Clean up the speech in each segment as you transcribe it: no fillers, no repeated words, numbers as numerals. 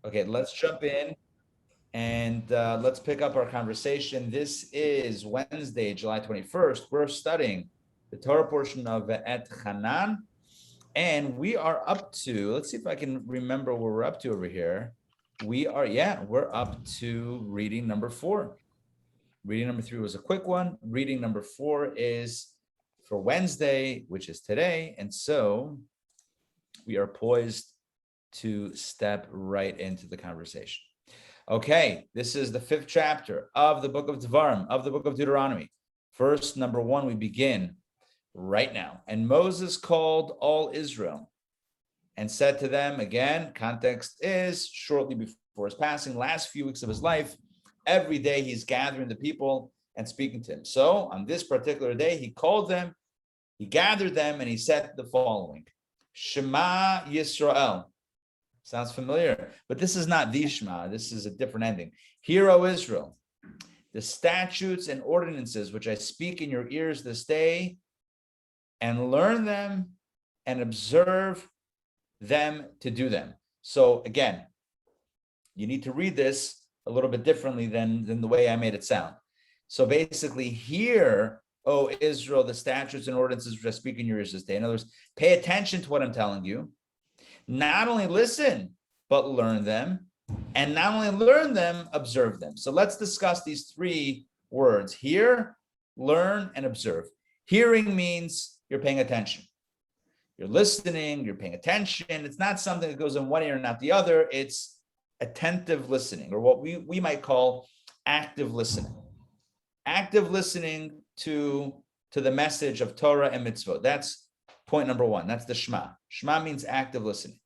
Okay, let's jump in and let's pick up our conversation. This is Wednesday, July 21st. We're studying the Torah portion of Et Hanan, and we are up to, let's see if I can remember where we're up to over here. We're up to reading number 4. Reading number 3 was a quick one. Reading number 4 is for Wednesday, which is today. And so we are poised to step right into the conversation. Okay, this is the 5th chapter of the book of Devarim, of the book of Deuteronomy. Verse number 1, we begin right now. And Moses called all Israel and said to them, again, context is shortly before his passing, last few weeks of his life, every day he's gathering the people and speaking to them. So on this particular day, he called them, he gathered them, and he said the following: Shema Yisrael. Sounds familiar, but this is not the Shema. This is a different ending. Hear, O Israel, the statutes and ordinances which I speak in your ears this day, and learn them and observe them to do them. So again, you need to read this a little bit differently than the way I made it sound. So basically, hear, O Israel, the statutes and ordinances which I speak in your ears this day. In other words, pay attention to what I'm telling you. Not only listen, but learn them. And not only learn them, observe them. So let's discuss these 3 words: hear, learn, and observe. Hearing means you're paying attention. You're listening, you're paying attention. It's not something that goes in one ear and not the other. It's attentive listening, or what we might call active listening. Active listening to the message of Torah and mitzvot. That's point number 1. That's the Shema. Shema means active listening.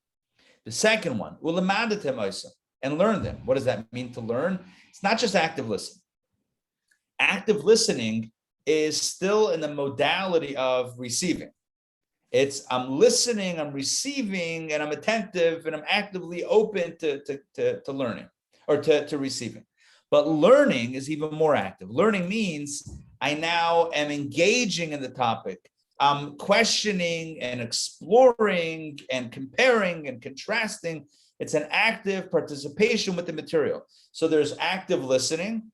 The second one, ulamadatem oisa, and learn them. What does that mean to learn? It's not just active listening. Active listening is still in the modality of receiving. It's I'm listening, I'm receiving, and I'm attentive, and I'm actively open to learning or to receiving. But learning is even more active. Learning means I now am engaging in the topic. I'm questioning and exploring and comparing and contrasting. It's an active participation with the material. So there's active listening,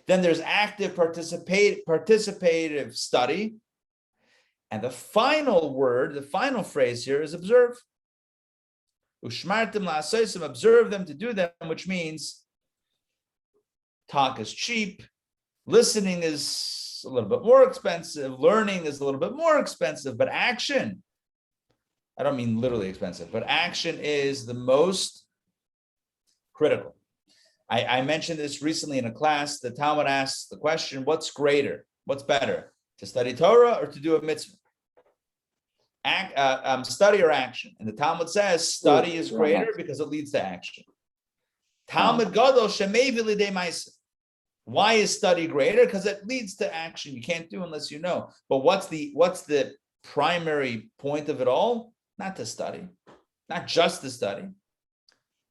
then there's active participative study, and the final word, the final phrase here is observe. Ushmartim la'asaisim, observe them to do them, which means talk is cheap, listening is a little bit more expensive, learning is a little bit more expensive, but action, I don't mean literally expensive, but action is the most critical. I mentioned this recently in a class. The Talmud asks the question, what's greater? What's better? To study Torah or to do a mitzvah? Study or action? And the Talmud says study is greater because it leads to action. Talmud Gadol shemevi lidei ma'aseh. Why is study greater? Because it leads to action. You can't do unless you know. But what's the primary point of it all? Not to study, not just to study.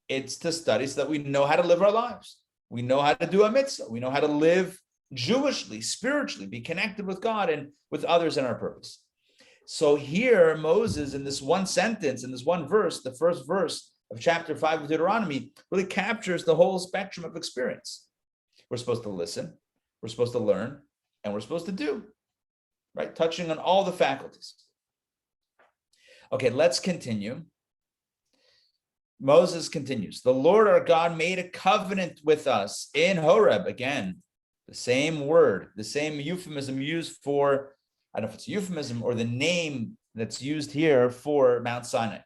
It's to study so that we know how to live our lives. We know how to do a mitzvah. We know how to live Jewishly, spiritually, be connected with God and with others in our purpose. So here, Moses, in this one sentence, in this one verse, the first verse of chapter 5 of Deuteronomy, really captures the whole spectrum of experience. We're supposed to listen, we're supposed to learn, and we're supposed to do, right? Touching on all the faculties. Okay, let's continue. Moses continues. The Lord our God made a covenant with us in Horeb. Again, the same word, the same euphemism used for, I don't know if it's a euphemism or the name that's used here for Mount Sinai.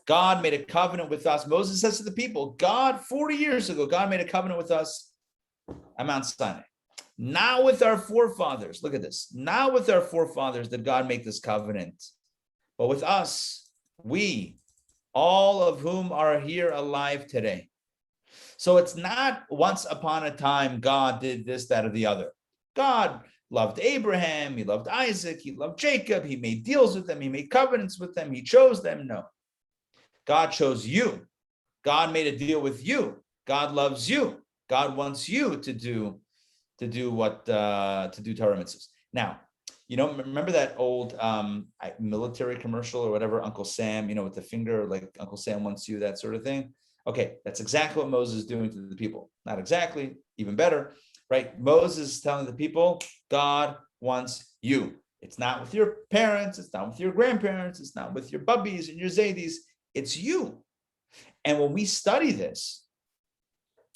God made a covenant with us. Moses says to the people, 40 years ago, God made a covenant with us at Mount Sinai. Not with our forefathers. Look at this. Not with our forefathers did God make this covenant, but with us, we, all of whom are here alive today. So it's not once upon a time God did this, that, or the other. God loved Abraham, he loved Isaac, he loved Jacob, he made deals with them, he made covenants with them, he chose them. No. God chose you. God made a deal with you. God loves you. God wants you to do Torah mitzvahs. Now, remember that old military commercial or whatever, Uncle Sam, with the finger, like Uncle Sam wants you, that sort of thing. Okay, that's exactly what Moses is doing to the people. Not exactly, even better, right? Moses is telling the people, God wants you. It's not with your parents, it's not with your grandparents, it's not with your bubbies and your zaydis, it's you. And when we study this,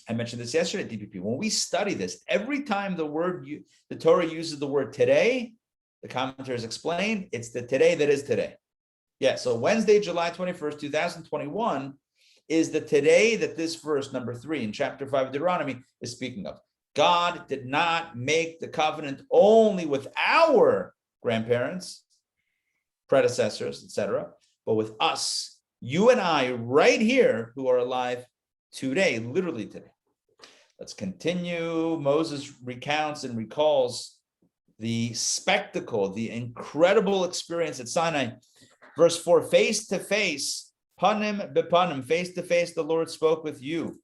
I mentioned this yesterday at DPP, when we study this, every time the Torah uses the word today, the commentators explain, it's the today that is today. Yeah, so Wednesday, July 21st, 2021, is the today that this verse, number 3 in chapter 5 of Deuteronomy, is speaking of. God did not make the covenant only with our grandparents, predecessors, etc., but with us, you and I, right here, who are alive today, literally today. Let's continue. Moses recounts and recalls the spectacle, the incredible experience at Sinai. Verse 4, face to face, panim bepanim, face to face, the Lord spoke with you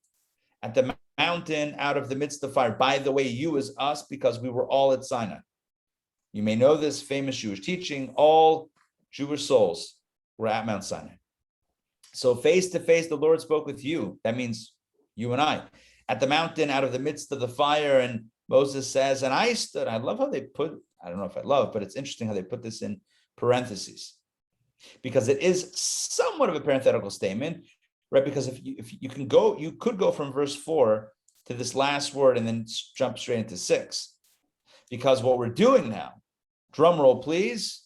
at the mountain out of the midst of fire. By the way, you is us, because we were all at Sinai. You may know this famous Jewish teaching, all Jewish souls were at Mount Sinai. So face to face, the Lord spoke with you. That means you and I. At the mountain out of the midst of the fire, and Moses says, and I stood. I love how they put, I don't know if I love, but it's interesting how they put this in parentheses, because it is somewhat of a parenthetical statement, right? Because if you can go, you could go from verse 4 to this last word and then jump straight into 6. Because what we're doing now, drum roll please,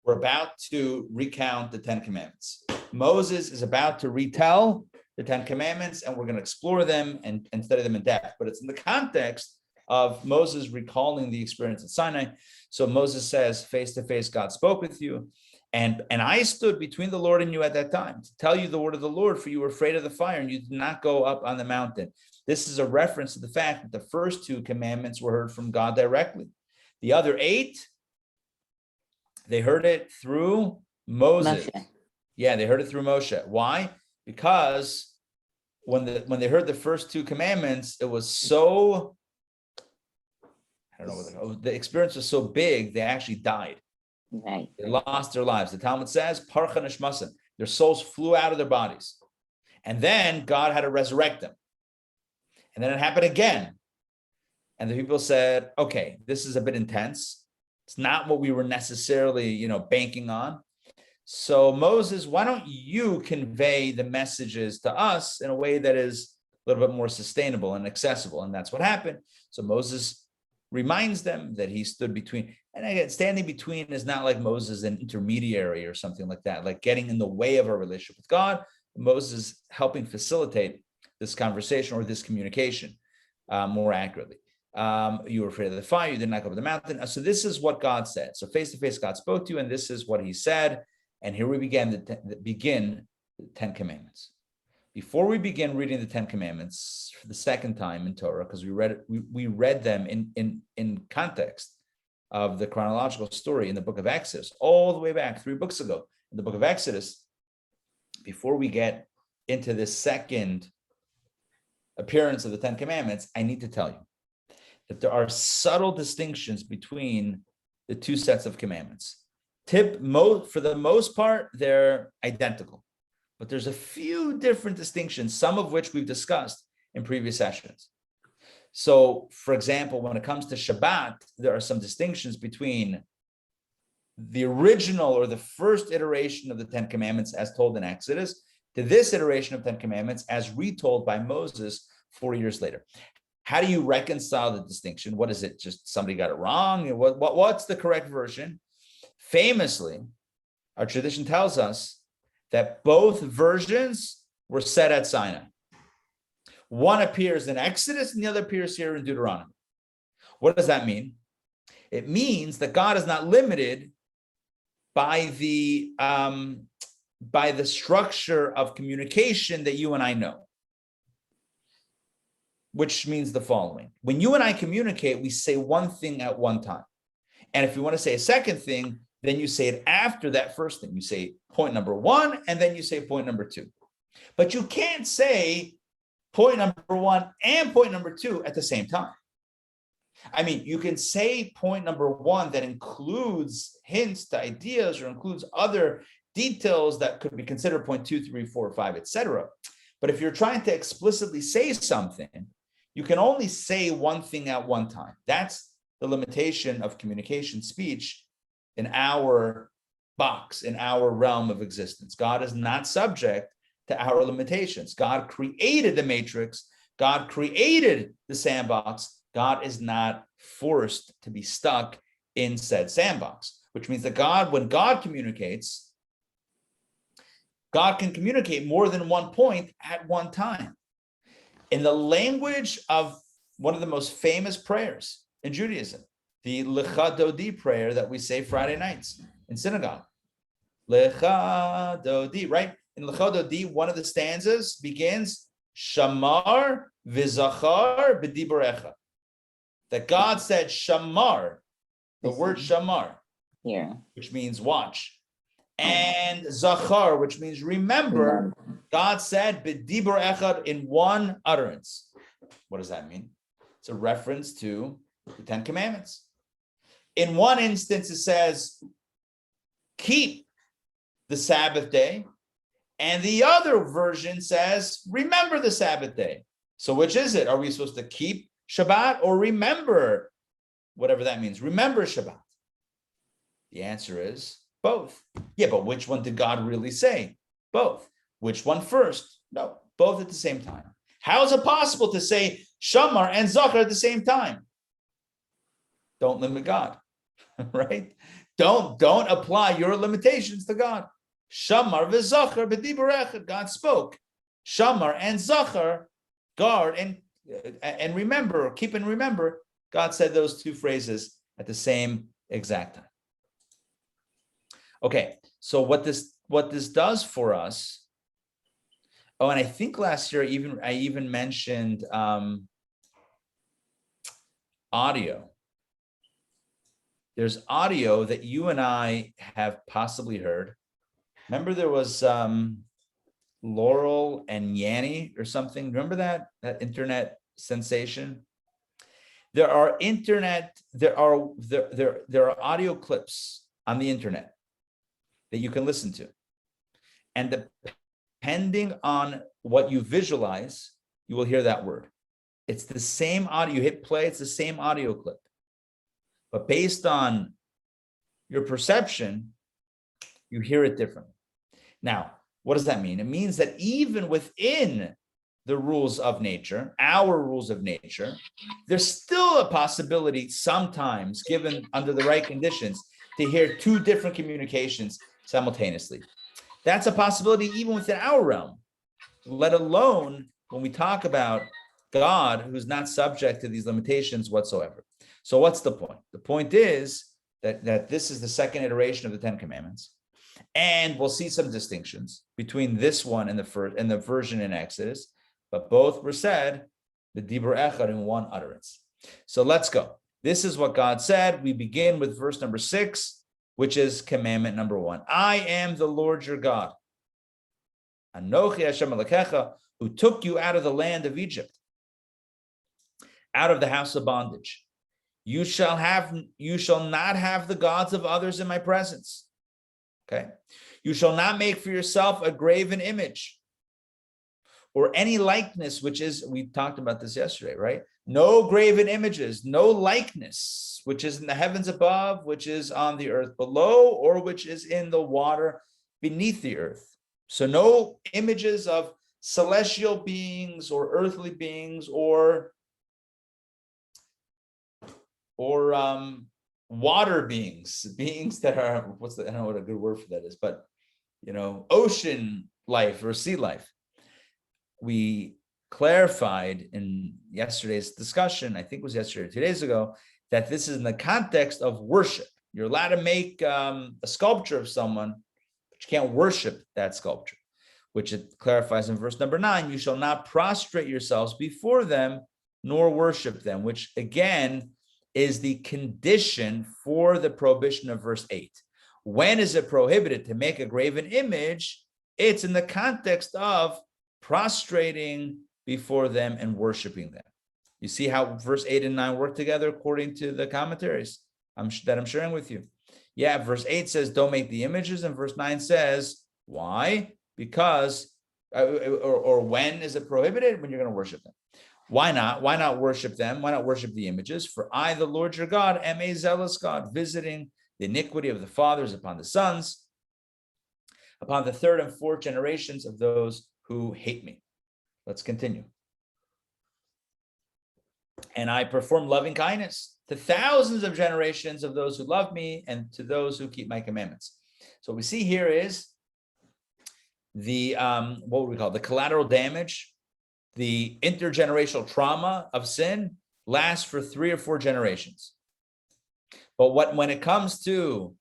we're about to recount the 10 commandments. Moses is about to retell the 10 commandments, and we're going to explore them and study them in depth. But it's in the context of Moses recalling the experience at Sinai. So Moses says, face to face, God spoke with you. And I stood between the Lord and you at that time to tell you the word of the Lord, for you were afraid of the fire and you did not go up on the mountain. This is a reference to the fact that the first 2 commandments were heard from God directly. The other 8, they heard it through Moses. Moshe. Yeah, they heard it through Moshe. Why? Because when they heard the first 2 commandments, it was so, I don't know, the experience was so big, they actually died. Right. They lost their lives. The Talmud says, Parcha nishmasim, their souls flew out of their bodies. And then God had to resurrect them. And then it happened again. And the people said, okay, this is a bit intense. It's not what we were necessarily, banking on. So Moses, why don't you convey the messages to us in a way that is a little bit more sustainable and accessible? And that's what happened. So Moses reminds them that he stood between, and again, standing between is not like Moses an intermediary or something like that, like getting in the way of our relationship with God. Moses helping facilitate this conversation or this communication more accurately. You were afraid of the fire, you did not go up the mountain. So this is what God said. So face to face, God spoke to you, and this is what he said. And here we begin the 10 commandments. Before we begin reading the 10 commandments for the second time in Torah, because we read them in context of the chronological story in the book of Exodus, all the way back 3 books ago in the book of Exodus. Before we get into this second appearance of the 10 commandments, I need to tell you that there are subtle distinctions between the 2 sets of commandments. For the most part, they're identical, but there's a few different distinctions, some of which we've discussed in previous sessions. So, for example, when it comes to Shabbat, there are some distinctions between the original or the first iteration of the 10 commandments as told in Exodus to this iteration of 10 commandments as retold by Moses 40 years later. How do you reconcile the distinction? What is it? Just somebody got it wrong? What's the correct version? Famously, our tradition tells us that both versions were said at Sinai. One appears in Exodus and the other appears here in Deuteronomy. What does that mean? It means that God is not limited by the structure of communication that you and I know, which means the following. When you and I communicate, we say one thing at one time. And if you want to say a second thing, then you say it after that first thing. You say point number 1, and then you say point number 2. But you can't say point number 1 and point number 2 at the same time. I mean, you can say point number 1 that includes hints to ideas or includes other details that could be considered point 2, 3, 4, 5, etc. But if you're trying to explicitly say something, you can only say one thing at one time. That's the limitation of communication speech in our box, in our realm of existence. God is not subject to our limitations. God created the matrix. God created the sandbox. God is not forced to be stuck in said sandbox, which means that when God communicates, God can communicate more than one point at one time. In the language of one of the most famous prayers in Judaism, the Lecha Dodi prayer that we say Friday nights in synagogue. Lecha Dodi, right? In Lecha Dodi, one of the stanzas begins, Shamar v'zachar b'diborecha. That God said Shamar, the word Shamar, which means watch, and Zachar, which means remember. God said b'dibur echad, in one utterance. What does that mean? It's a reference to the 10 Commandments. In one instance, it says, keep the Sabbath day. And the other version says, remember the Sabbath day. So which is it? Are we supposed to keep Shabbat or remember, whatever that means? Remember Shabbat. The answer is both. Yeah, but which one did God really say? Both. Which one first? No, both at the same time. How is it possible to say Shamar and Zachar at the same time? Don't limit God, right? Don't apply your limitations to God. Shamar v'Zachar b'dibur echad. God spoke. Shamar and Zachar, guard and remember, keep and remember. God said those two phrases at the same exact time. Okay, so what this does for us. Oh, and I think last year I even mentioned audio. There's audio that you and I have possibly heard. Remember there was Laurel and Yanny or something. Remember that internet sensation? There are audio clips on the internet that you can listen to. And depending on what you visualize, you will hear that word. It's the same audio. You hit play, it's the same audio clip. But based on your perception, you hear it differently. Now, what does that mean? It means that even within the rules of nature, our rules of nature, there's still a possibility sometimes, given under the right conditions, to hear two different communications simultaneously. That's a possibility even within our realm, let alone when we talk about God, who's not subject to these limitations whatsoever. So what's the point? The point is that this is the second iteration of the 10 Commandments. And we'll see some distinctions between this one and the first and the version in Exodus, but both were said, the Dibur Echad, in one utterance. So let's go. This is what God said. We begin with verse number 6, which is commandment number 1. I am the Lord your God, Anochi Hashem Elokecha, who took you out of the land of Egypt, out of the house of bondage. You shall not have the gods of others in my presence. Okay. You shall not make for yourself a graven image or any likeness, which is, we talked about this yesterday, right? No graven images, no likeness, which is in the heavens above, which is on the earth below, or which is in the water beneath the earth. So no images of celestial beings or earthly beings or water beings that are, I don't know what a good word for that is, but ocean life or sea life. We clarified in yesterday's discussion, I think it was yesterday or 2 days ago, that this is in the context of worship. You're allowed to make a sculpture of someone, but you can't worship that sculpture, which it clarifies in verse number 9. You shall not prostrate yourselves before them, nor worship them, which again is the condition for the prohibition of verse 8. When is it prohibited to make a graven image? It's in the context of prostrating before them and worshiping them. You see how verse 8 and 9 work together according to the commentaries that I'm sharing with you. Yeah, verse 8 says, don't make the images. And verse 9 says, why? Because, or when is it prohibited? When you're going to worship them. Why not? Why not worship them? Why not worship the images? For I, the Lord your God, am a zealous God, visiting the iniquity of the fathers upon the sons, upon the third and fourth generations of those who hate me. Let's continue. And I perform loving kindness to thousands of generations of those who love me and to those who keep my commandments. So what we see here is the, what would we call it? The collateral damage, the intergenerational trauma of sin lasts for 3 or 4 generations. But when it comes to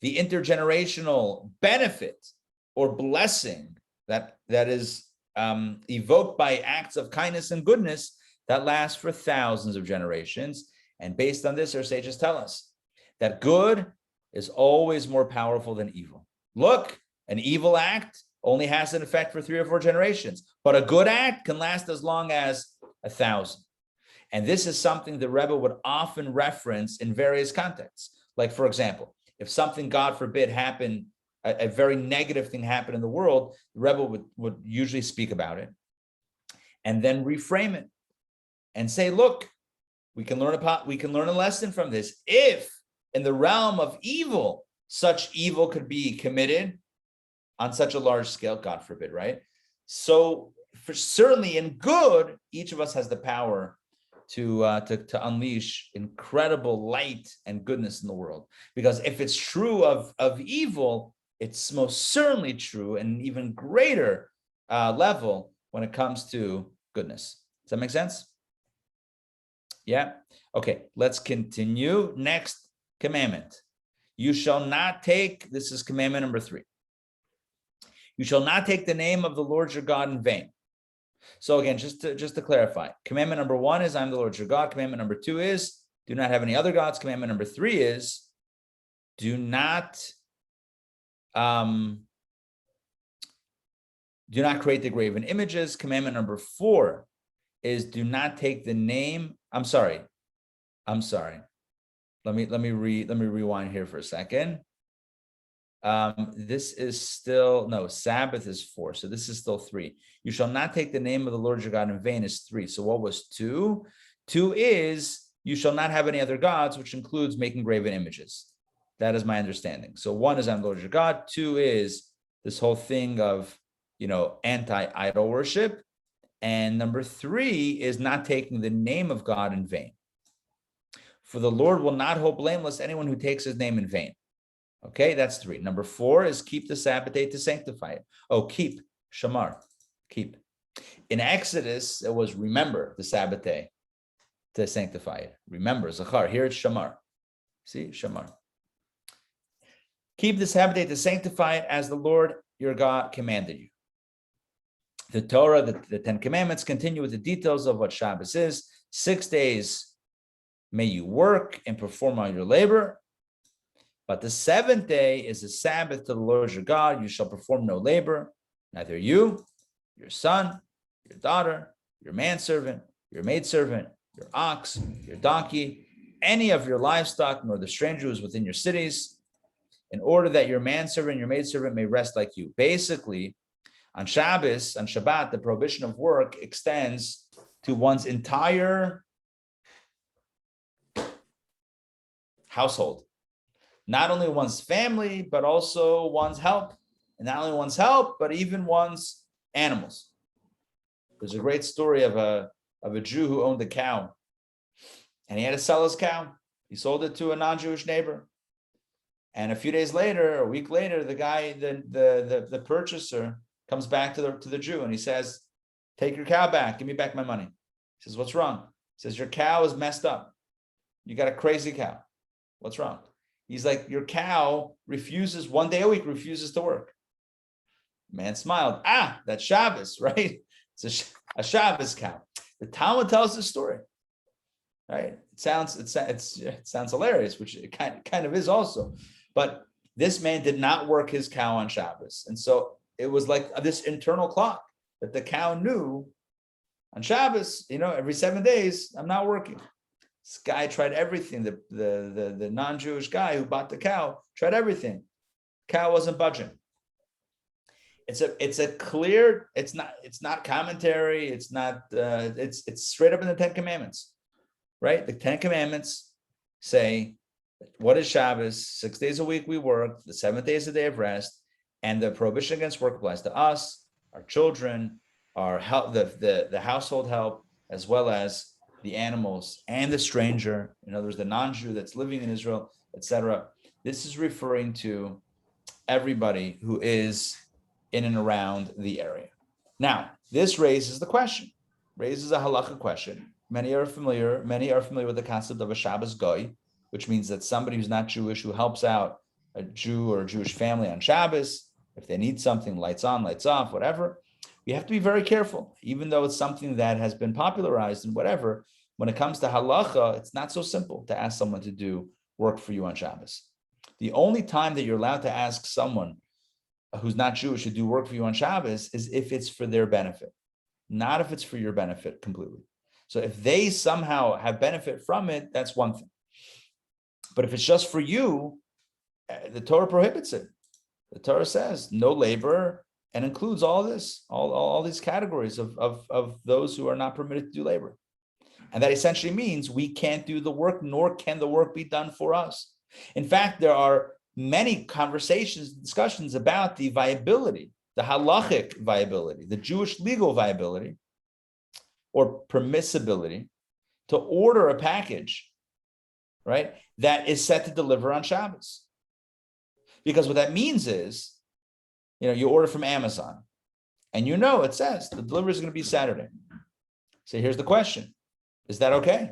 the intergenerational benefit or blessing that is evoked by acts of kindness and goodness, that lasts for thousands of generations. And based on this, our sages tell us that good is always more powerful than evil. Look, an evil act only has an effect for 3 or 4 generations, but a good act can last as long as 1,000. And this is something the Rebbe would often reference in various contexts. Like, for example, if something, God forbid, happened, a very negative thing happened in the world, the Rebbe would usually speak about it and then reframe it and say, look, we can learn a lesson from this. If in the realm of evil, such evil could be committed on such a large scale, God forbid, right? So for certainly in good, each of us has the power to unleash incredible light and goodness in the world. Because if it's true of evil, it's most certainly true in an even greater level when it comes to goodness. Does that make sense? Yeah. Okay, let's continue. Next commandment. You shall not take, this is commandment number 3. You shall not take the name of the Lord your God in vain. So again, just to clarify, commandment number 1 is I'm the Lord your God. Commandment number 2 is do not have any other gods. Commandment number 3 is do not create the graven images. Commandment number 4 is do not take the name. I'm sorry. Let me rewind here for a second. This is still, no, Sabbath is 4. So this is still 3. You shall not take the name of the Lord your God in vain is 3. So what was 2? 2 is you shall not have any other gods, which includes making graven images. That is my understanding. So 1 is I'm the Lord your God. 2 is this whole thing of, anti-idol worship. And number 3 is not taking the name of God in vain. For the Lord will not hold blameless anyone who takes his name in vain. Okay, that's 3. Number 4 is keep the Sabbath day to sanctify it. Oh, keep, shamar, keep. In Exodus, it was remember the Sabbath day to sanctify it. Remember, zachar. Here it's shamar. See, shamar. Keep the Sabbath day to sanctify it as the Lord your God commanded you. The Torah, the 10 commandments continue with the details of what Shabbos is. 6 days may you work and perform all your labor. But the 7th day is a Sabbath to the Lord your God. You shall perform no labor, neither you, your son, your daughter, your manservant, your maidservant, your ox, your donkey, any of your livestock, nor the stranger who is within your cities, in order that your manservant and your maidservant may rest like you. Basically, on Shabbos, on Shabbat, the prohibition of work extends to one's entire household. Not only one's family, but also one's help. And not only one's help, but even one's animals. There's a great story of a Jew who owned a cow. And he had to sell his cow. He sold it to a non-Jewish neighbor. And a few days later, a week later, the guy, the purchaser, comes back to the Jew and he says, take your cow back, give me back my money. He says, what's wrong? He says, your cow is messed up. You got a crazy cow. What's wrong? He's like, your cow refuses, 1 day a week, refuses to work. Man smiled. That's Shabbos, right? It's a Shabbos cow. The Talmud tells the story, right? It sounds hilarious, which it kind of is also. But this man did not work his cow on Shabbos. And so it was like this internal clock that the cow knew on Shabbos, every 7 days, I'm not working. This guy tried everything. The non-Jewish guy who bought the cow tried everything. Cow wasn't budging. It's a clear. It's not commentary. It's not. It's straight up in the Ten Commandments, right? The Ten Commandments say, what is Shabbos? 6 days a week we work. The seventh day is a day of rest, and the prohibition against work applies to us, our children, our help, the household help, as well as the animals and the stranger. In other words, the non-Jew that's living in Israel, etc. This is referring to everybody who is in and around the area. Now, this raises a halakha question. Many are familiar with the concept of a Shabbos goy, which means that somebody who's not Jewish who helps out a Jew or a Jewish family on Shabbos, if they need something, lights on, lights off, whatever. We have to be very careful, even though it's something that has been popularized and whatever. When it comes to halacha, it's not so simple to ask someone to do work for you on Shabbos. The only time that you're allowed to ask someone who's not Jewish to do work for you on Shabbos is if it's for their benefit, not if it's for your benefit completely. So if they somehow have benefit from it, that's one thing. But if it's just for you, the Torah prohibits it. The Torah says no labor and includes all this, all these categories of those who are not permitted to do labor. And that essentially means we can't do the work, nor can the work be done for us. In fact, there are many discussions about the viability, the halachic viability, the Jewish legal viability or permissibility to order a package, right, that is set to deliver on Shabbos. Because what that means is, you order from Amazon and it says the delivery is going to be Saturday. So here's the question. Is that okay?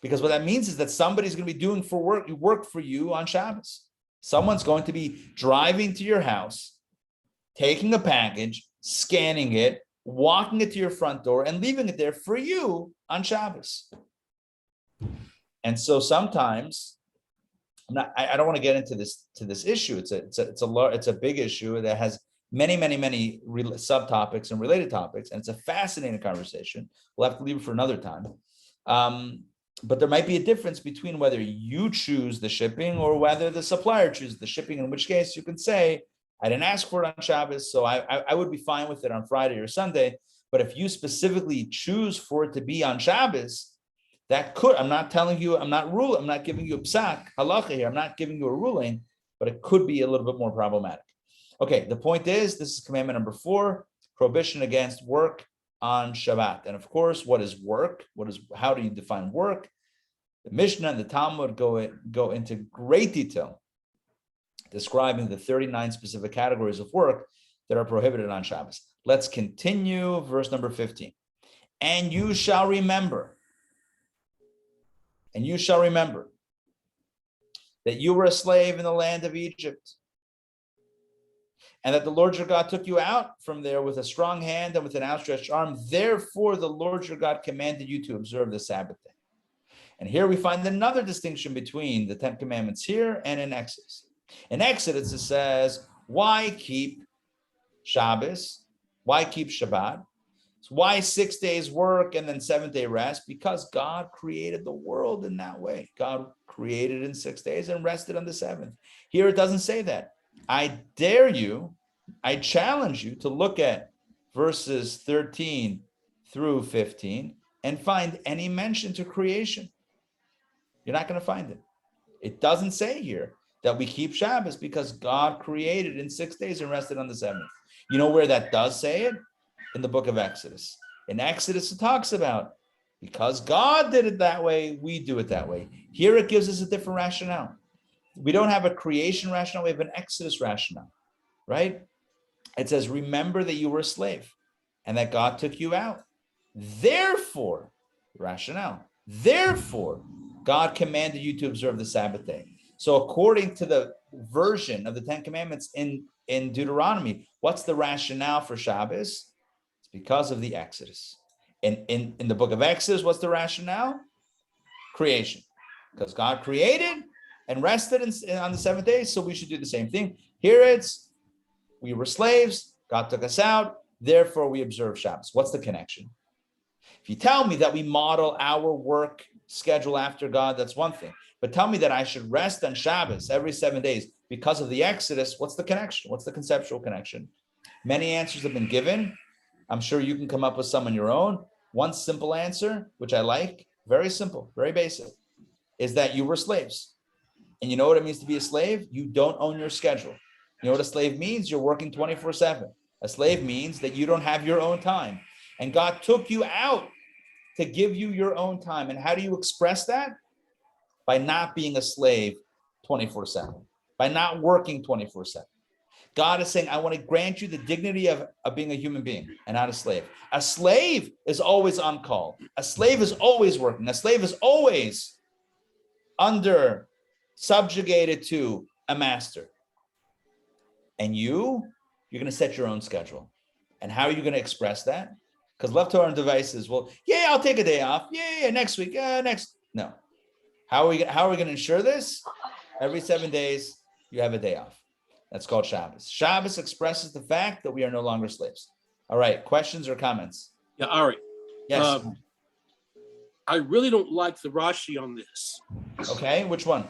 Because what that means is that somebody's going to be doing work for you on Shabbos. Someone's going to be driving to your house, taking a package, scanning it, walking it to your front door, and leaving it there for you on Shabbos. And so sometimes, I don't want to get into this issue. It's a big issue that has many subtopics and related topics, and it's a fascinating conversation. We'll have to leave it for another time. But there might be a difference between whether you choose the shipping or whether the supplier chooses the shipping, in which case you can say, I didn't ask for it on Shabbos, so I would be fine with it on Friday or Sunday. But if you specifically choose for it to be on Shabbos, I'm not telling you, I'm not giving you a psak, halacha here, I'm not giving you a ruling, but it could be a little bit more problematic. Okay, the point is, this is commandment number 4, prohibition against work on Shabbat. And of course, what is work? How do you define work? The Mishnah and the Talmud go into great detail describing the 39 specific categories of work that are prohibited on Shabbos. Let's continue, verse number 15. And you shall remember that you were a slave in the land of Egypt, and that the Lord your God took you out from there with a strong hand and with an outstretched arm. Therefore, the Lord your God commanded you to observe the Sabbath day. And here we find another distinction between the 10 commandments here and in Exodus. In Exodus, it says, why keep Shabbos? Why keep Shabbat? So why 6 days work and then 7th day rest? Because God created the world in that way. God created in 6 days and rested on the 7th. Here it doesn't say that. I challenge you to look at verses 13 through 15 and find any mention to creation. You're not going to find it. It doesn't say here that we keep Shabbos because God created in 6 days and rested on the 7th. You know where that does say it? In the book of Exodus. In Exodus, it talks about because God did it that way, we do it that way. Here it gives us a different rationale. We don't have a creation rationale, we have an Exodus rationale, right? It says, remember that you were a slave and that God took you out. Therefore, God commanded you to observe the Sabbath day. So according to the version of the 10 commandments in Deuteronomy, what's the rationale for Shabbos? It's because of the Exodus. In the book of Exodus, what's the rationale? Creation. Because God created and rested on the 7th day, so we should do the same thing. Here it's, we were slaves, God took us out, therefore we observe Shabbos. What's the connection? If you tell me that we model our work schedule after God, that's one thing. But tell me that I should rest on Shabbos every 7 days because of the Exodus. What's the connection? What's the conceptual connection? Many answers have been given. I'm sure you can come up with some on your own. One simple answer, which I like, very simple, very basic, is that you were slaves. And you know what it means to be a slave? You don't own your schedule. You know what a slave means? You're working 24/7. A slave means that you don't have your own time. And God took you out to give you your own time. And how do you express that? By not being a slave 24/7, by not working 24/7. God is saying, I want to grant you the dignity of being a human being and not a slave. A slave is always on call. A slave is always working. A slave is always subjugated to a master. And you're going to set your own schedule. And how are you going to express that? Because left to our own devices, well, yeah, I'll take a day off. Yeah, next week, No. How are we going to ensure this? Every 7 days, you have a day off. That's called Shabbos. Shabbos expresses the fact that we are no longer slaves. All right, questions or comments? Yeah, Ari. Yes. I really don't like the Rashi on this. Okay, which one?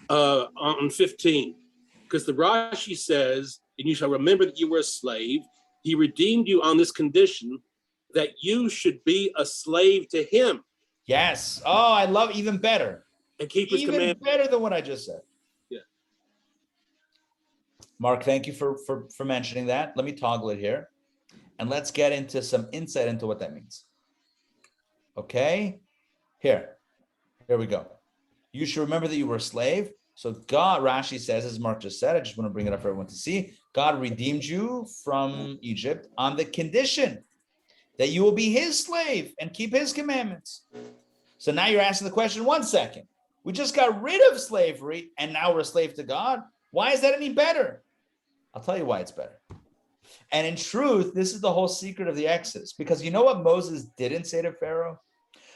On 15. Because the Rashi says, and you shall remember that you were a slave. He redeemed you on this condition that you should be a slave to him. Yes. Oh, I love even better. And keep his command. Even better than what I just said. Yeah. Mark, thank you for mentioning that. Let me toggle it here. And let's get into some insight into what that means. Okay. Here we go. You should remember that you were a slave. So God, Rashi says, as Mark just said, I just want to bring it up for everyone to see. God redeemed you from Egypt on the condition that you will be his slave and keep his commandments. So now you're asking the question, 1 second. We just got rid of slavery and now we're a slave to God. Why is that any better? I'll tell you why it's better. And in truth, this is the whole secret of the Exodus. Because you know what Moses didn't say to Pharaoh?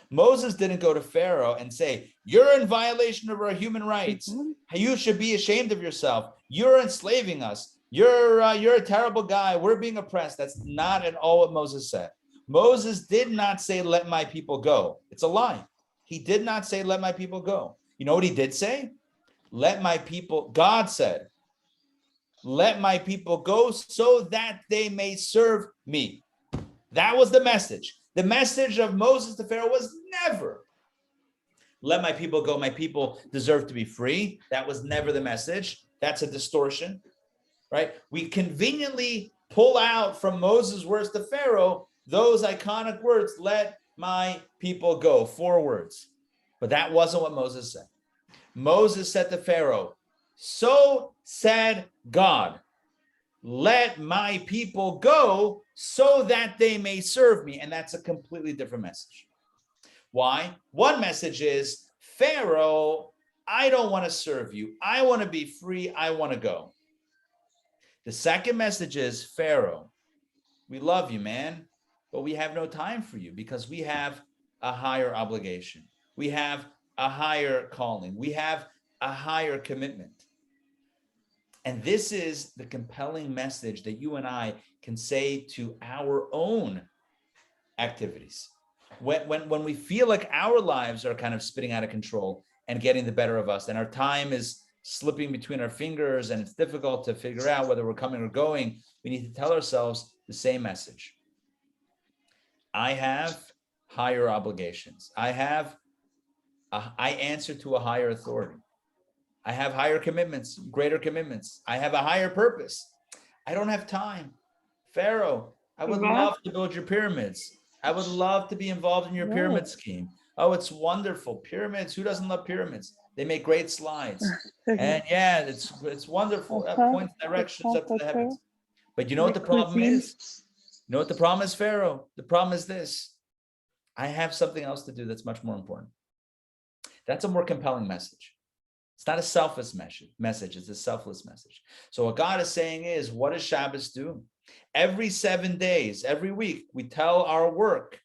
Moses didn't go to Pharaoh and say, you're in violation of our human rights. You should be ashamed of yourself. You're enslaving us. You're a terrible guy. We're being oppressed. That's not at all what Moses said. Moses did not say, let my people go. It's a lie. He did not say, let my people go. You know what he did say? Let my people, God said, let my people go so that they may serve me. That was the message. The message of Moses to Pharaoh was never, let my people go. My people deserve to be free. That was never the message. That's a distortion, right? We conveniently pull out from Moses' words to Pharaoh those iconic words, let my people go, 4 words. But that wasn't what Moses said. Moses said to Pharaoh, so said God, let my people go so that they may serve me. And that's a completely different message. Why? One message is, Pharaoh, I don't want to serve you. I want to be free. I want to go. The second message is, Pharaoh, we love you, man, but we have no time for you because we have a higher obligation. We have a higher calling. We have a higher commitment. And this is the compelling message that you and I can say to our own activities. When we feel like our lives are kind of spinning out of control and getting the better of us, and our time is slipping between our fingers and it's difficult to figure out whether we're coming or going, we need to tell ourselves the same message. I have higher obligations. I answer to a higher authority. I have higher commitments, greater commitments. I have a higher purpose. I don't have time. Pharaoh, I would love to build your pyramids. I would love to be involved in your pyramid scheme. Oh, it's wonderful. Pyramids, who doesn't love pyramids? They make great slides. And yeah, it's wonderful. That points directions up to the heavens. But you know what the problem is? You know what the problem is, Pharaoh? The problem is this. I have something else to do that's much more important. That's a more compelling message. It's not a selfish message. It's a selfless message. So what God is saying is, what does Shabbos do? Every 7 days, every week, we tell our work,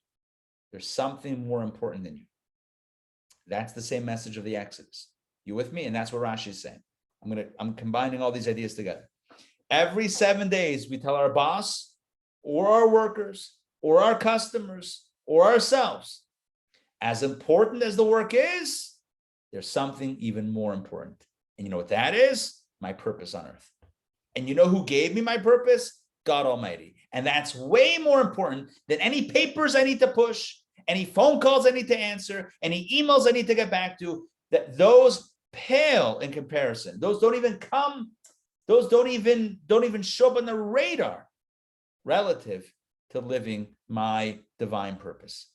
there's something more important than you. That's the same message of the Exodus. You with me? And that's what Rashi is saying. I'm combining all these ideas together. Every 7 days, we tell our boss or our workers or our customers or ourselves, as important as the work is, there's something even more important. And you know what that is? My purpose on earth. And you know who gave me my purpose? God Almighty. And that's way more important than any papers I need to push, any phone calls I need to answer, any emails I need to get back to. That those pale in comparison. Those don't even come, those don't even show up on the radar relative to living my divine purpose.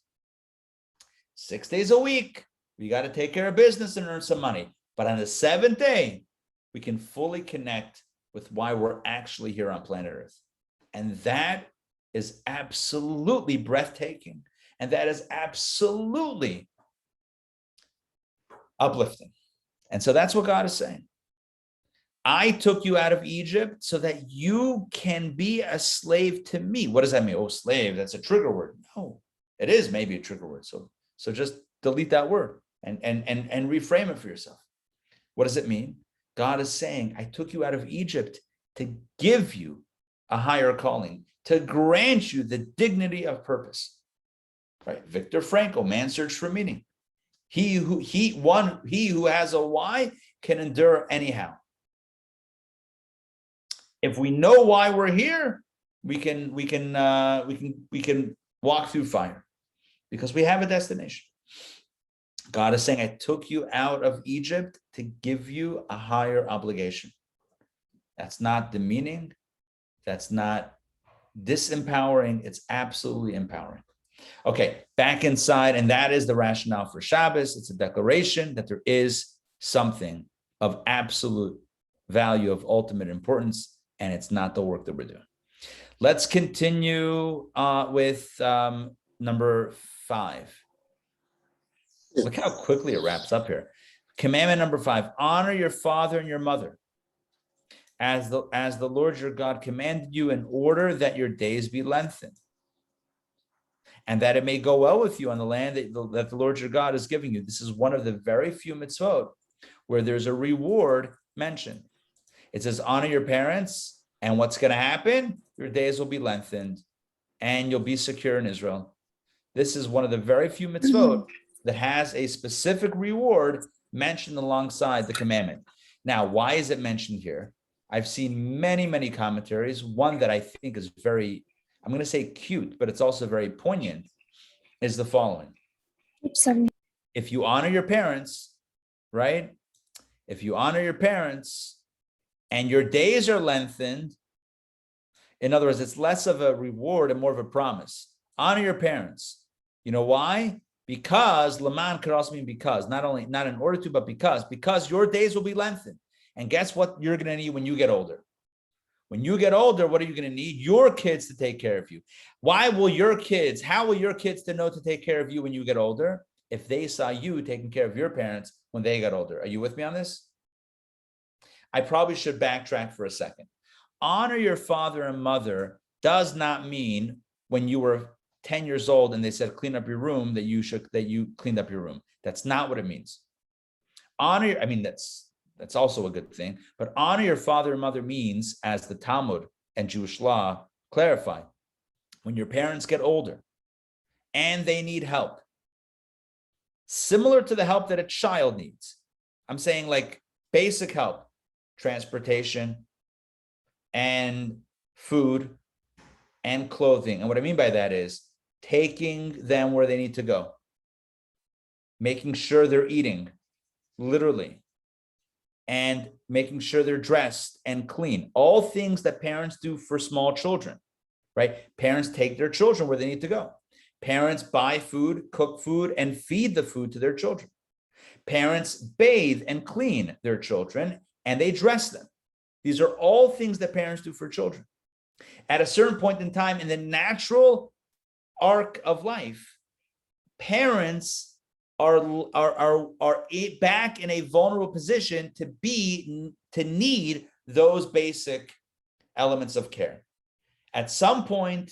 6 days a week, we got to take care of business and earn some money. But on the seventh day, we can fully connect with why we're actually here on planet Earth. And that is absolutely breathtaking. And that is absolutely uplifting. And so that's what God is saying. I took you out of Egypt so that you can be a slave to me. What does that mean? Oh, slave, that's a trigger word. No, it is maybe a trigger word. So just delete that word and reframe it for yourself. What does it mean? God is saying, I took you out of Egypt to give you a higher calling, to grant you the dignity of purpose. Right? Viktor Frankl, Man's Search for Meaning. He who has a why can endure anyhow. If we know why we're here, we can walk through fire because we have a destination. God is saying, I took you out of Egypt to give you a higher obligation. That's not demeaning. That's not disempowering. It's absolutely empowering. Okay, back inside, and that is the rationale for Shabbos. It's a declaration that there is something of absolute value, of ultimate importance, and it's not the work that we're doing. Let's continue with number 5. Look how quickly it wraps up here. Commandment number 5, honor your father and your mother as the Lord your God commanded you, in order that your days be lengthened and that it may go well with you on the land that the Lord your God is giving you. This is one of the very few mitzvot where there's a reward mentioned. It says, honor your parents, and what's going to happen? Your days will be lengthened and you'll be secure in Israel. This is one of the very few mitzvot that has a specific reward mentioned alongside the commandment. Now, why is it mentioned here? I've seen many, many commentaries. One that I think is very, I'm going to say cute, but it's also very poignant, is the following. If you honor your parents, right? If you honor your parents and your days are lengthened, in other words, it's less of a reward and more of a promise. Honor your parents. You know why? Because Laman could also mean because, not in order to, but because your days will be lengthened. And guess what you're going to need when you get older? When you get older, what are you going to need? Your kids to take care of you. How will your kids to know to take care of you when you get older? If they saw you taking care of your parents when they got older. Are you with me on this? I probably should backtrack for a second. Honor your father and mother does not mean when you were 10 years old and they said, clean up your room, that you cleaned up your room. That's not what it means. Honor, I mean, that's also a good thing, but honor your father and mother means, as the Talmud and Jewish law clarify, when your parents get older and they need help, similar to the help that a child needs. I'm saying like basic help, transportation and food and clothing. And what I mean by that is taking them where they need to go, making sure they're eating, literally, and making sure they're dressed and clean. All things that parents do for small children, right? Parents take their children where they need to go. Parents buy food, cook food, and feed the food to their children. Parents bathe and clean their children, and they dress them. These are all things that parents do for children. At a certain point in time in the natural arc of life, parents are back in a vulnerable position to need those basic elements of care. At some point,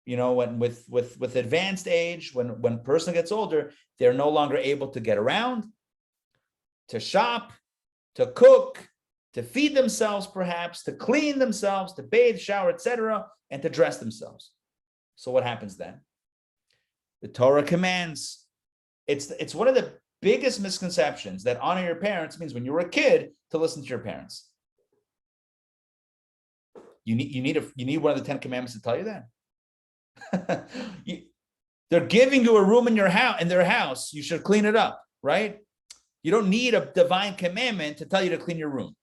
you know, when with advanced age, when a person gets older, they're no longer able to get around, to shop, to cook, to feed themselves, perhaps, to clean themselves, to bathe, shower, etc., and to dress themselves. So what happens then? The Torah commands It's one of the biggest misconceptions that honor your parents means when you were a kid to listen to your parents. You need one of the 10 commandments to tell you that. They're giving you a room in their house. You should clean it up, right? You don't need a divine commandment to tell you to clean your room.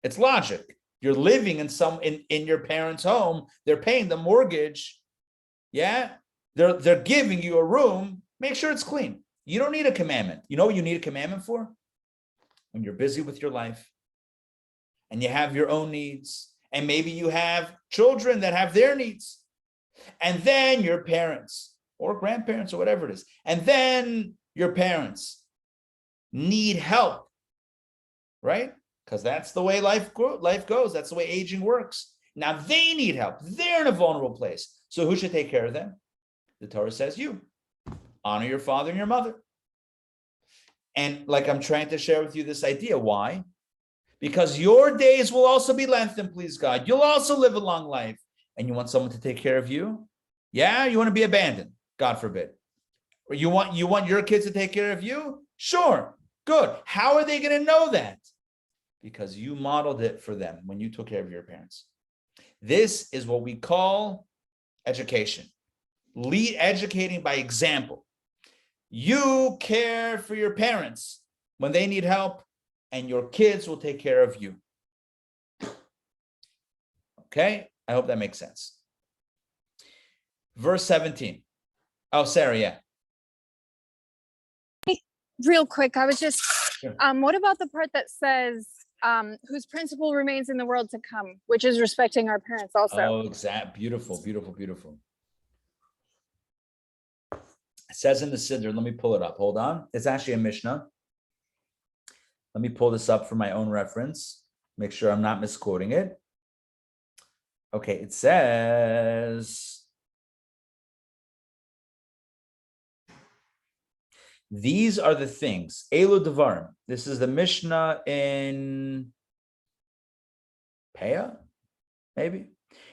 It's logic. You're living in your parents' home. They're paying the mortgage. Yeah, they're giving you a room. Make sure it's clean. You don't need a commandment. You know what you need a commandment for? When you're busy with your life and you have your own needs, and maybe you have children that have their needs, and then your parents or grandparents or whatever it is, and then your parents need help, right? Because that's the way life goes. That's the way aging works. Now they need help. They're in a vulnerable place. So who should take care of them? The Torah says you. Honor your father and your mother. And like I'm trying to share with you this idea. Why? Because your days will also be lengthened, please God. You'll also live a long life. And you want someone to take care of you? Yeah, you want to be abandoned, God forbid. Or you want your kids to take care of you? Sure, good. How are they going to know that? Because you modeled it for them when you took care of your parents. This is what we call education. Educating by example. You care for your parents when they need help, and your kids will take care of you. Okay? I hope that makes sense. Verse 17. Oh, Sarah, yeah. Real quick, I was just, what about the part that says, whose principle remains in the world to come, which is respecting our parents also? Oh, exactly. Beautiful, beautiful, beautiful. It says in the Siddur, let me pull it up. Hold on. It's actually a Mishnah. Let me pull this up for my own reference. Make sure I'm not misquoting it. Okay, it says, these are the things. Elu Devarim. This is the Mishnah in Peah, maybe.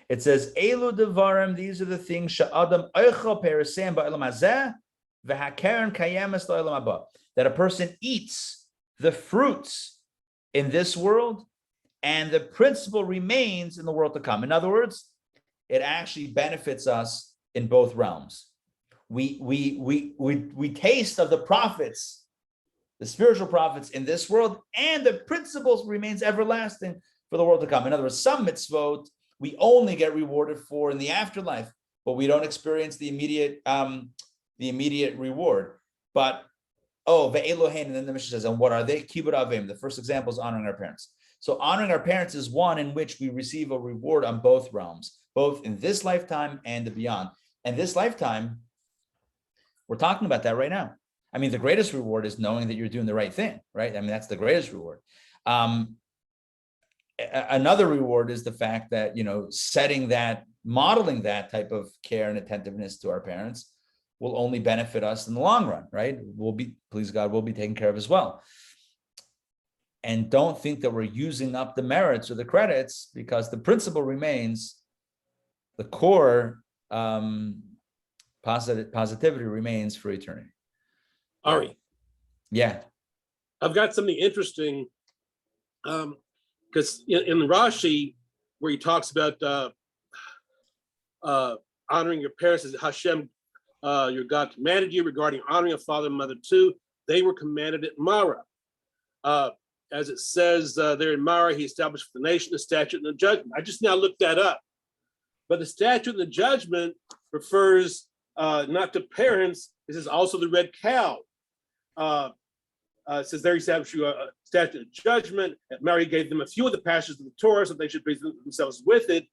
It says, Elu Devarim, these are the things, Sha'adam Eichel Perisem Ba'elam Hazeh, V'hakeren Kayemes La'elam Haba. That a person eats the fruits in this world, and the principle remains in the world to come. In other words, it actually benefits us in both realms. We taste of the prophets, the spiritual prophets in this world, and the principles remains everlasting for the world to come. In other words, some mitzvot we only get rewarded for in the afterlife, but we don't experience the immediate reward. But ve'elohein, and then the Mishnah says, and what are they? Kibbud avim. The first example is honoring our parents. So honoring our parents is one in which we receive a reward on both realms, both in this lifetime and the beyond. And this lifetime, we're talking about that right now. I mean, the greatest reward is knowing that you're doing the right thing, right? I mean, that's the greatest reward. Another reward is the fact that, modeling that type of care and attentiveness to our parents will only benefit us in the long run, right? Please God, we'll be taken care of as well. And don't think that we're using up the merits or the credits, because the principle remains, the core positivity remains for eternity. Ari. Yeah. I've got something interesting, because in Rashi, where he talks about honoring your parents, as Hashem, your God, commanded you regarding honoring a father and mother too, they were commanded at Mara. As it says there in Mara, he established for the nation the statute and the judgment. I just now looked that up. But the statute and the judgment refers not to parents. This is also the red cow. It says there he established you a statute and judgment. At Mara, he gave them a few of the passages of the Torah so they should present themselves with it.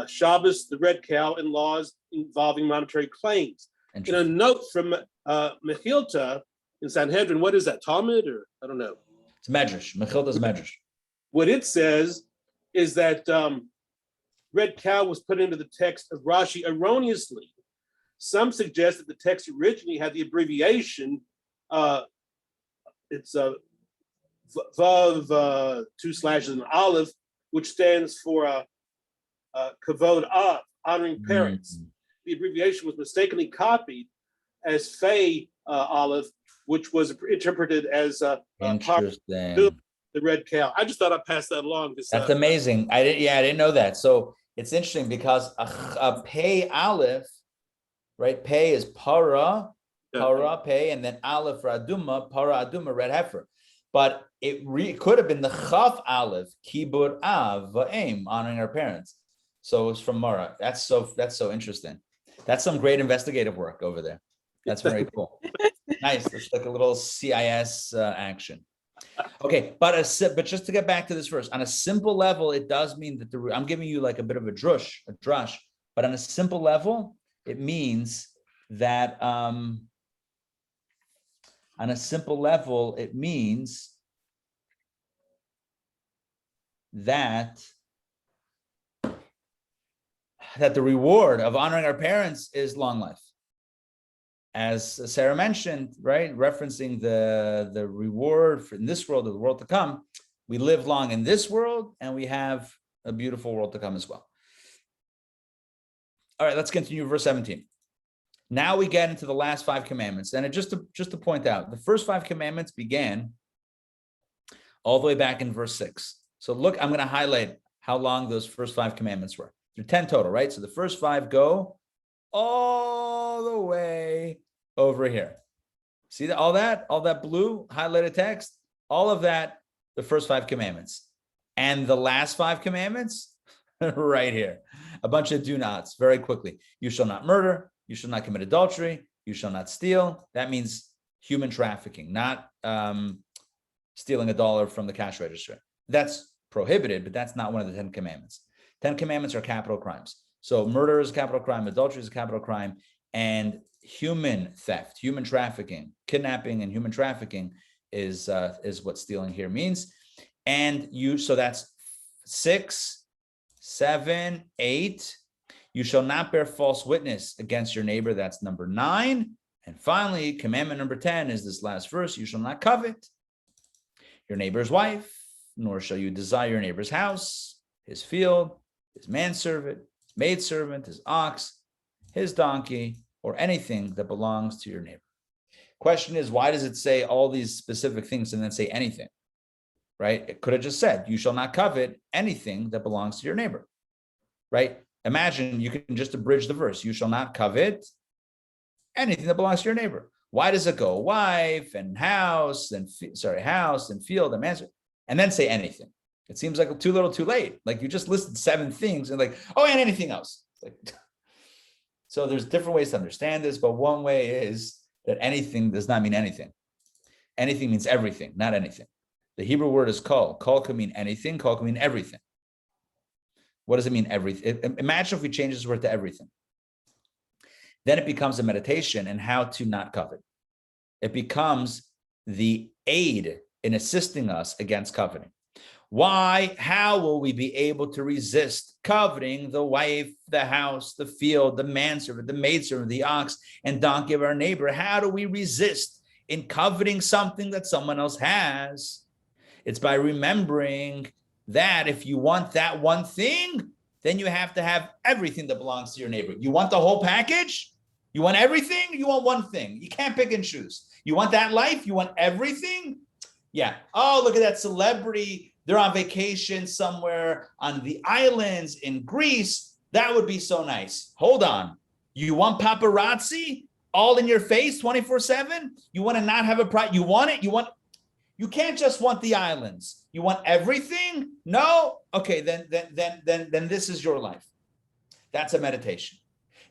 Shabbos, the red cow, and laws involving monetary claims. In a note from Mechilta in Sanhedrin, what is that, Talmud, or I don't know? It's Medrash. Mechilta's Medrash. What it says is that red cow was put into the text of Rashi erroneously. Some suggest that the text originally had the abbreviation, it's Vav, 2 slashes and Aleph, which stands for Kavod Av, honoring parents. The abbreviation was mistakenly copied as Fei olive, which was interpreted as Interesting. the red cow. I just thought I'd pass that along. That's amazing. I didn't know that. So it's interesting because a pei aleph, right? Pei is para, pei, and then aleph raduma, para aduma, red heifer. But it could have been the chaf aleph, kibur av va'em, honoring our parents. So it's from Mara. That's so interesting. That's some great investigative work over there. That's very cool. Nice. It's like a little CIS action. Okay, but just to get back to this verse, on a simple level, it does mean that I'm giving you like a bit of a drush, but on a simple level, it means that on a simple level, it means that the reward of honoring our parents is long life. As Sarah mentioned, right, referencing the reward in this world or the world to come, we live long in this world and we have a beautiful world to come as well. All right, let's continue verse 17. Now we get into the last 5 commandments. And just to point out, the first 5 commandments began all the way back in verse 6. So look, I'm going to highlight how long those first 5 commandments were. There are 10 total, right? So the first 5 go all the way over here. See all that blue highlighted text, all of that, the first 5 commandments. And the last 5 commandments right here, a bunch of do nots very quickly. You shall not murder, you shall not commit adultery, you shall not steal. That means human trafficking, not stealing $1 from the cash register. That's prohibited, but that's not one of the 10 commandments. 10 commandments are capital crimes. So murder is a capital crime, adultery is a capital crime, and human theft, human trafficking, kidnapping and human trafficking is what stealing here means. And so that's 6, 7, 8. You shall not bear false witness against your neighbor. That's number 9. And finally, commandment number 10 is this last verse. You shall not covet your neighbor's wife, nor shall you desire your neighbor's house, his field, his manservant, his maidservant, his ox, his donkey, or anything that belongs to your neighbor. Question is, why does it say all these specific things and then say anything? Right? It could have just said, you shall not covet anything that belongs to your neighbor. Right? Imagine you can just abridge the verse. You shall not covet anything that belongs to your neighbor. Why does it go wife and house and field and manservant, and then say anything? It seems like too little, too late. Like you just listed 7 things and like, oh, and anything else. So there's different ways to understand this, but one way is that anything does not mean anything. Anything means everything, not anything. The Hebrew word is kol. Kol can mean anything. Kol can mean everything. What does it mean, everything? Imagine if we change this word to everything. Then it becomes a meditation in how to not covet. It becomes the aid in assisting us against coveting. Why? How will we be able to resist coveting the wife, the house, the field, the manservant, the maidservant, the ox, and donkey of our neighbor? How do we resist in coveting something that someone else has? It's by remembering that if you want that one thing, then you have to have everything that belongs to your neighbor. You want the whole package? You want everything? You want one thing. You can't pick and choose. You want that life? You want everything? Yeah. Oh, look at that celebrity. They're on vacation somewhere on the islands in Greece. That would be so nice. Hold on. You want paparazzi all in your face 24/7? You want to not have a pride? You want it? You can't just want the islands. You want everything? No? Okay, then this is your life. That's a meditation.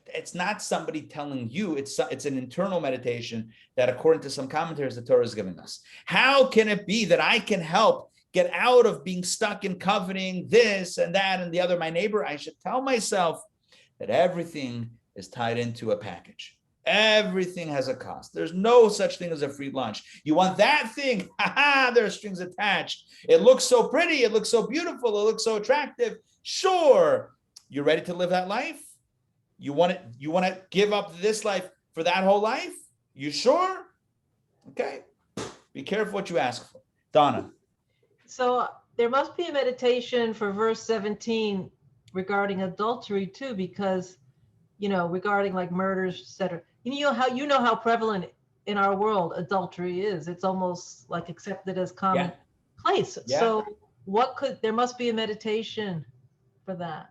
It's not somebody telling you, it's an internal meditation that according to some commentaries, the Torah is giving us. How can it be that I can help get out of being stuck in coveting this and that and the other, my neighbor? I should tell myself that everything is tied into a package. Everything has a cost. There's no such thing as a free lunch. You want that thing? There are strings attached. It looks so pretty. It looks so beautiful. It looks so attractive. Sure. You ready to live that life? You want to give up this life for that whole life? You sure? Okay. Be careful what you ask for. Donna. So there must be a meditation for verse 17 regarding adultery too, because, regarding like murders, etc. You know how prevalent in our world adultery is. It's almost like accepted as commonplace. Yeah. So there must be a meditation for that.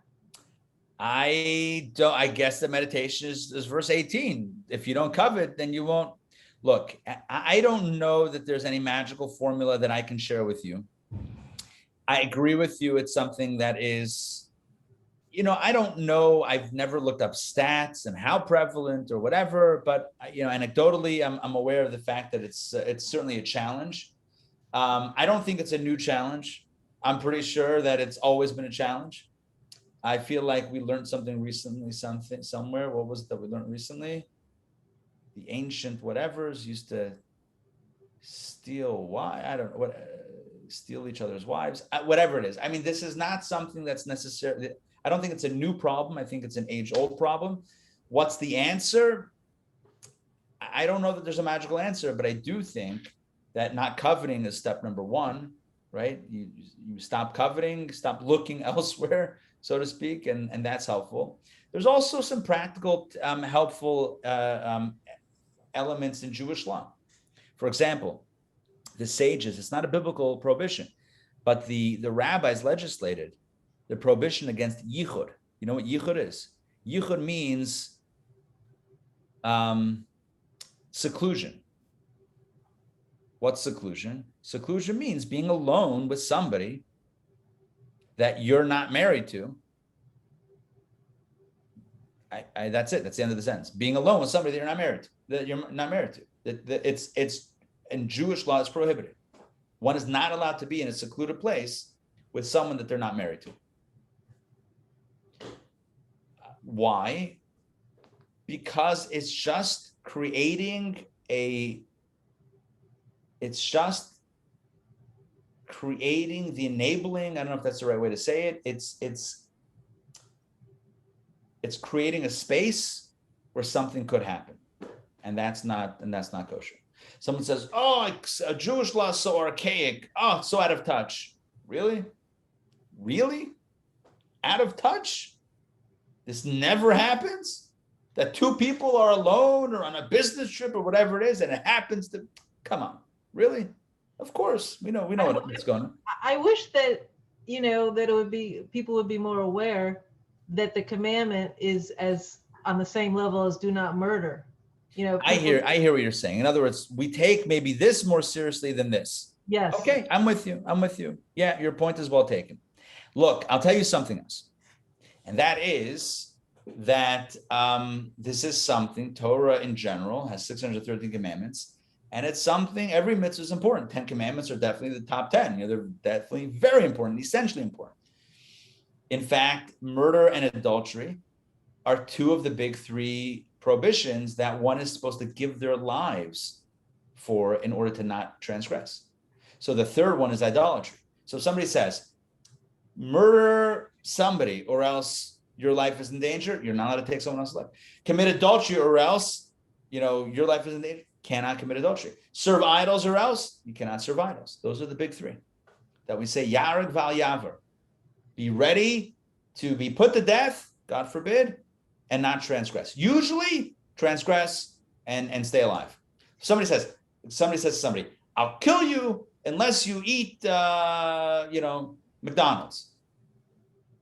I guess the meditation is verse 18. If you don't covet, then you won't. Look, I don't know that there's any magical formula that I can share with you. I agree with you. It's something that is, I don't know. I've never looked up stats and how prevalent or whatever, but anecdotally, I'm aware of the fact that it's certainly a challenge. I don't think it's a new challenge. I'm pretty sure that it's always been a challenge. I feel like we learned something recently, somewhere. What was it that we learned recently? The ancient whatevers used to steal. Why? I don't know what. Steal each other's wives, whatever it is. I mean, this is not something that's necessarily. I don't think it's a new problem. I think it's an age-old problem. What's the answer? I don't know that there's a magical answer, but I do think that not coveting is step number one, right? You stop coveting, stop looking elsewhere, so to speak, and that's helpful. There's also some practical, helpful elements in Jewish law. For example, the sages, it's not a biblical prohibition, but the rabbis legislated the prohibition against yichud. You know what yichud is? Yichud means seclusion. What's seclusion? Seclusion means being alone with somebody that you're not married to. That's it. That's the end of the sentence. Being alone with somebody that you're not married to. It's in Jewish law, it's prohibited. One is not allowed to be in a secluded place with someone that they're not married to. Why? Because it's just creating the enabling, I don't know if that's the right way to say it. It's creating a space where something could happen. And that's not kosher. Someone says, "Oh, Jewish law is so archaic. Oh, so out of touch." Really? Out of touch? This never happens? That two people are alone or on a business trip or whatever it is, and it happens to, come on, really? Of course, we know what's going on. I wish that, that people would be more aware that the commandment is as on the same level as do not murder. I hear what you're saying. In other words, we take maybe this more seriously than this. Yes. Okay, I'm with you. Yeah, your point is well taken. Look, I'll tell you something else. And that is that this is something, Torah in general has 613 commandments. And it's something, every mitzvah is important. 10 commandments are definitely the top 10. They're definitely very important, essentially important. In fact, murder and adultery are two of the big three prohibitions that one is supposed to give their lives for in order to not transgress. So the third one is idolatry. So if somebody says, murder somebody or else your life is in danger, you're not allowed to take someone else's life. Commit adultery or else, your life is in danger, cannot commit adultery. Serve idols or else, you cannot serve idols. Those are the big three that we say, Yareg Val Yavar. Be ready to be put to death, God forbid, and not transgress. Usually transgress and stay alive. Somebody says to somebody, I'll kill you unless you eat, McDonald's.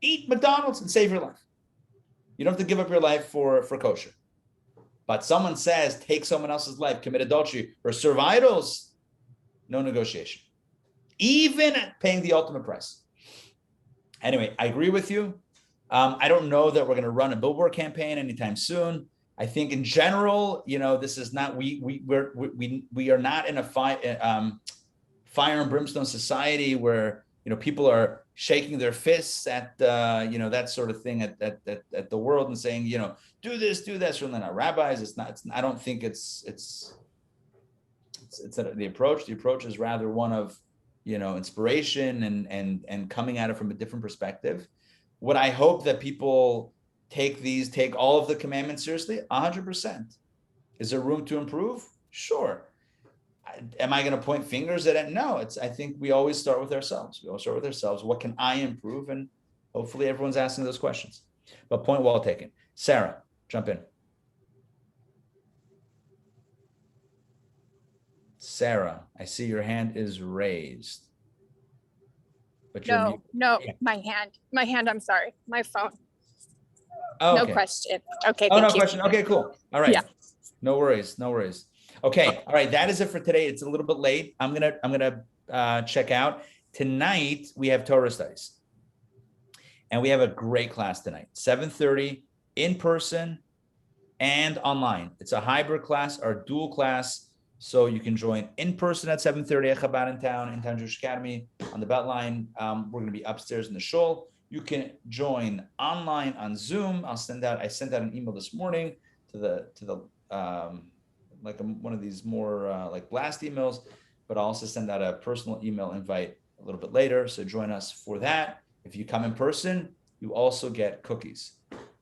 Eat McDonald's and save your life. You don't have to give up your life for kosher. But someone says, take someone else's life, commit adultery, or serve idols, no negotiation. Even paying the ultimate price. Anyway, I agree with you. I don't know that we're going to run a billboard campaign anytime soon. I think in general, this is not, we are not in a fire and brimstone society where, people are shaking their fists at, that sort of thing at the world and saying, do this, do that. Certainly not rabbis. I don't think it's the approach. The approach is rather one of, inspiration and coming at it from a different perspective. Would I hope that people take all of the commandments seriously? 100%. Is there room to improve? Sure. Am I going to point fingers at it? No, I think we always start with ourselves. What can I improve? And hopefully everyone's asking those questions. But point well taken. Sarah, jump in. Sarah, I see your hand is raised. But you're No, my hand, I'm sorry, my phone. Oh, No okay. question. Okay, Oh, thank no you. question. Okay, cool. All right. Yeah. No worries. No worries. Okay. All right. That is it for today. It's a little bit late. I'm gonna check out. Tonight we have Torah studies. And we have a great class tonight, 7:30 in person and online. It's a hybrid class or dual class. So you can join in person at 7:30 at Chabad Intown Jewish Academy on the Beltline. We're going to be upstairs in the shul. You can join online on Zoom. I sent out an email this morning to the like one of these more like blast emails, but I'll also send out a personal email invite a little bit later. So join us for that. If you come in person, you also get cookies,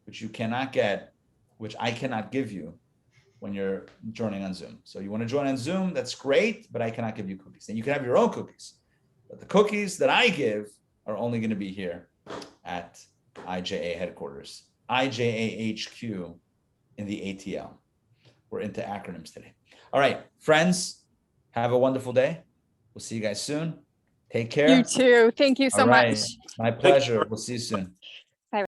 which I cannot give you when you're joining on Zoom. So you want to join on Zoom, that's great, but I cannot give you cookies. And you can have your own cookies. But the cookies that I give are only going to be here at IJA headquarters, IJA HQ in the ATL. We're into acronyms today. All right, friends, have a wonderful day. We'll see you guys soon. Take care. You too. Thank you so All right. much. My pleasure. We'll see you soon.